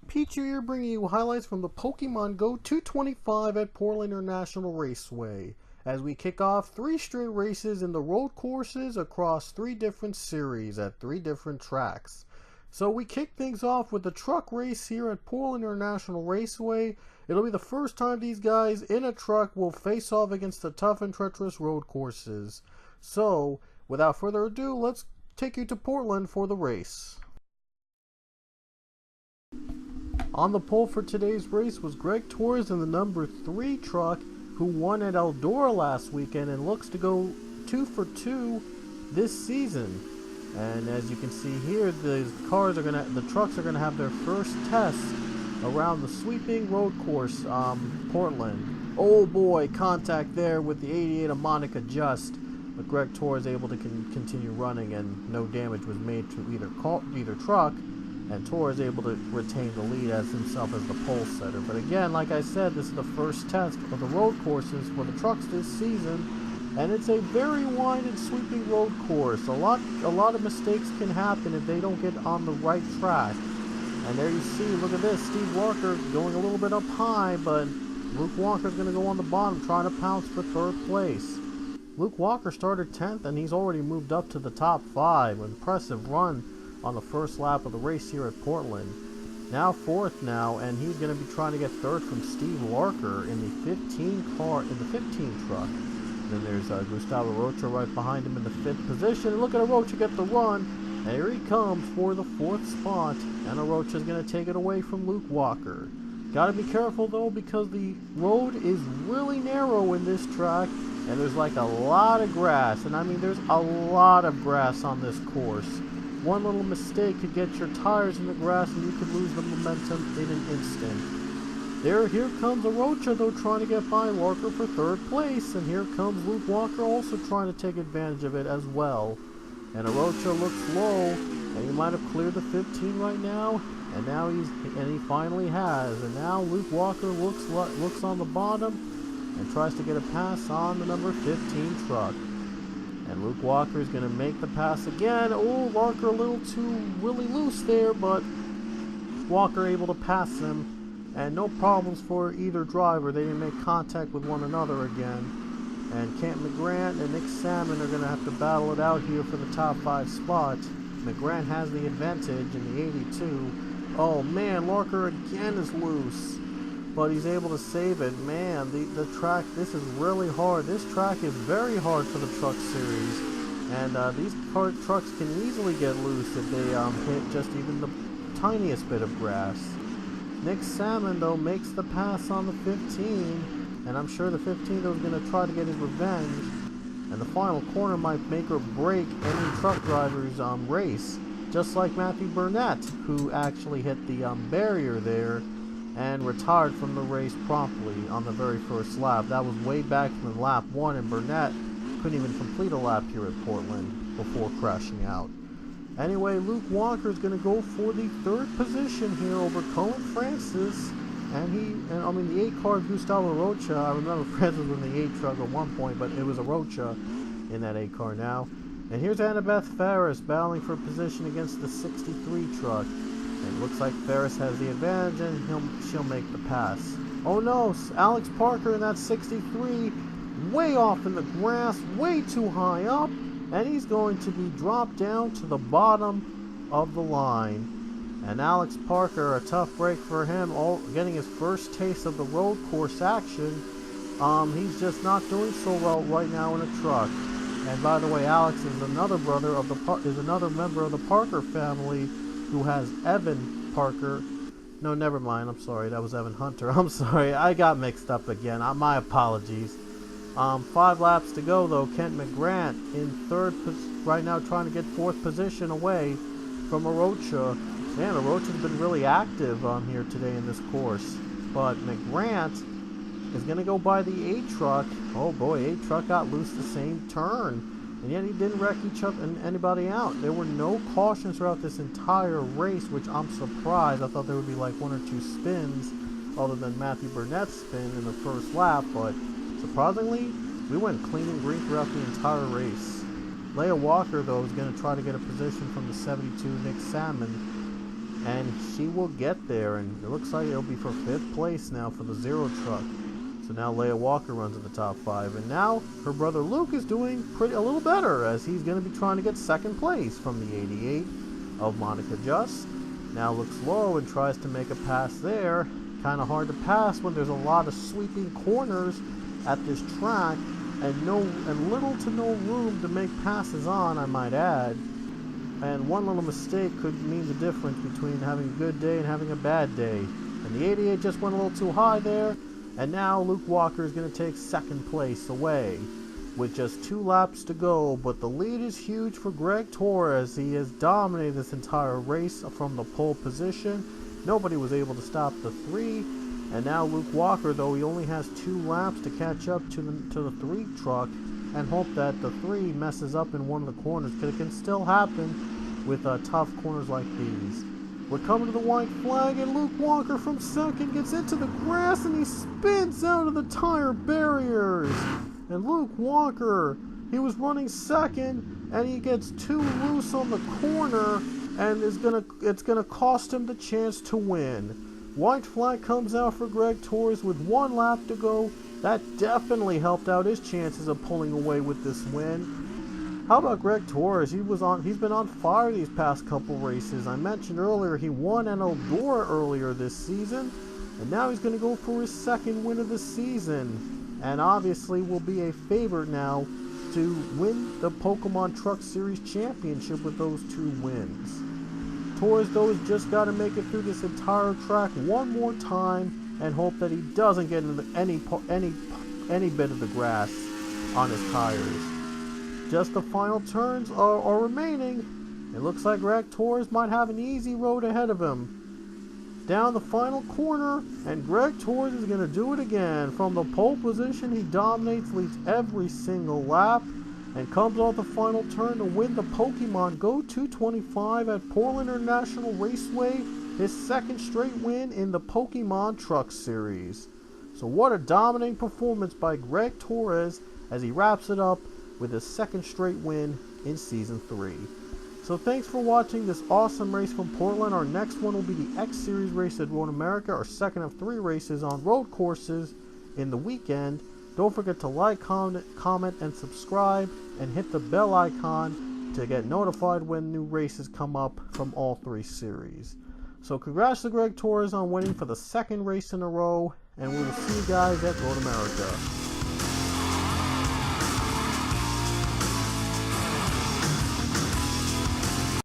Peachy here bringing you highlights from the Pokemon Go 225 at Portland International Raceway as we kick off 3 straight races in the road courses across 3 different series at 3 different tracks. So we kick things off with the truck race here at Portland International Raceway. It'll be the first time these guys in a truck will face off against the tough and treacherous road courses. So without further ado, let's take you to Portland for the race. On the pole for today's race was Greg Torres in the number 3 truck, who won at Eldora last weekend and looks to go 2 for 2 this season. And as you can see here, the trucks are gonna have their first test around the sweeping road course, Portland. Oh boy, contact there with the 88 of Monica Just, but Greg Torres able to continue running and no damage was made to either truck. And Torres able to retain the lead as himself as the pole setter. But again, like I said, this is the first test of the road courses for the trucks this season, and it's a very wide and sweeping road course. A lot of mistakes can happen if they don't get on the right track. And there you see, look at this, Steve Walker going a little bit up high, but Luke Walker's going to go on the bottom trying to pounce for 3rd place. Luke Walker started 10th, and he's already moved up to the top 5. Impressive run on the first lap of the race here at Portland. Now 4th now, and he's going to be trying to get 3rd from Steve Larker in the 15 truck. And then there's Gustavo Rocha right behind him in the 5th position. And look at Rocha get the run. And here he comes for the 4th spot. And Rocha's going to take it away from Luke Walker. Got to be careful though, because the road is really narrow in this track. And there's like a lot of grass. And I mean, there's a lot of grass on this course. One little mistake could get your tires in the grass and you could lose the momentum in an instant. Here comes Rocha though, trying to get by Larker for 3rd place, and here comes Luke Walker also trying to take advantage of it as well. And Rocha looks low, and he might have cleared the 15 right now, and he finally has. And now Luke Walker looks on the bottom and tries to get a pass on the number 15 truck. And Luke Walker is going to make the pass again. Oh, Larker a little too really loose there, but Walker able to pass him. And no problems for either driver. They didn't make contact with one another again. And Kent McGrant and Nick Salmon are going to have to battle it out here for the top 5 spot. McGrant has the advantage in the 82. Oh man, Larker again is loose. But he's able to save it. Man, the track, this is really hard. This track is very hard for the truck series. And these trucks can easily get loose if they hit just even the tiniest bit of grass. Nick Salmon, though, makes the pass on the 15. And I'm sure the 15 though is going to try to get his revenge. And the final corner might make or break any truck driver's race. Just like Matthew Burnett, who actually hit the barrier there and retired from the race promptly on the very first lap. That was way back from lap 1, and Burnett couldn't even complete a lap here at Portland before crashing out. Anyway, Luke Walker is going to go for the 3rd position here over Cohen Francis, and the 8 car Gustavo Rocha. I remember Francis was in the 8 truck at one point, but it was a Rocha in that 8 car now. And here's Annabeth Ferris battling for position against the 63 truck. And it looks like Ferris has the advantage, and she'll make the pass. Oh no, Alex Parker in that 63, way off in the grass, way too high up, and he's going to be dropped down to the bottom of the line. And Alex Parker, a tough break for him, getting his first taste of the road course action. He's just not doing so well right now in a truck. And by the way, Alex is another member of the Parker family, who has Evan Parker. No, never mind. I'm sorry. That was Evan Hunter. I'm sorry. I got mixed up again. My apologies. 5 laps to go, though. Kent McGrant in 3rd right now, trying to get 4th position away from Rocha. Man, Rocha's been really active here today in this course. But McGrant is going to go by the 8 truck. Oh boy, 8 truck got loose the same turn. And yet he didn't wreck anybody out. There were no cautions throughout this entire race, which I'm surprised. I thought there would be like 1 or 2 spins, other than Matthew Burnett's spin in the first lap. But surprisingly, we went clean and green throughout the entire race. Leia Walker, though, is going to try to get a position from the 72 Nick Salmon. and she will get there, and it looks like it'll be for 5th place now for the Zero truck. So now Leia Walker runs in the top 5, and now her brother Luke is doing a little better, as he's going to be trying to get 2nd place from the 88 of Monica Just. Now looks low and tries to make a pass there. Kind of hard to pass when there's a lot of sweeping corners at this track, and little to no room to make passes on, I might add. And one little mistake could mean the difference between having a good day and having a bad day. And the 88 just went a little too high there, and now Luke Walker is going to take 2nd place away with just 2 laps to go. But the lead is huge for Greg Torres. He has dominated this entire race from the pole position. Nobody was able to stop the 3. And now Luke Walker, though, he only has 2 laps to catch up to the 3 truck and hope that the 3 messes up in one of the corners, because it can still happen with tough corners like these. We're coming to the white flag, and Luke Walker from 2nd gets into the grass, and he spins out of the tire barriers. And Luke Walker, he was running 2nd, and he gets too loose on the corner, and it's gonna cost him the chance to win. White flag comes out for Greg Torres with 1 lap to go. That definitely helped out his chances of pulling away with this win. How about Greg Torres? He's been on fire these past couple races. I mentioned earlier he won at Eldora earlier this season, and now he's going to go for his 2nd win of the season, and obviously will be a favorite now to win the Pokemon Truck Series Championship with those 2 wins. Torres, though, has just got to make it through this entire track one more time and hope that he doesn't get into any bit of the grass on his tires. Just the final turns are remaining. It looks like Greg Torres might have an easy road ahead of him. Down the final corner, and Greg Torres is going to do it again. From the pole position, he dominates, leads every single lap, and comes off the final turn to win the Pokemon Go 225 at Portland International Raceway, his 2nd straight win in the Pokemon Truck Series. So what a dominating performance by Greg Torres as he wraps it up with his 2nd straight win in Season 3. So thanks for watching this awesome race from Portland. Our next one will be the X Series race at Road America, our 2nd of 3 races on road courses in the weekend. Don't forget to like, comment, and subscribe, and hit the bell icon to get notified when new races come up from all 3 series. So congrats to Greg Torres on winning for the 2nd race in a row, and we will see you guys at Road America.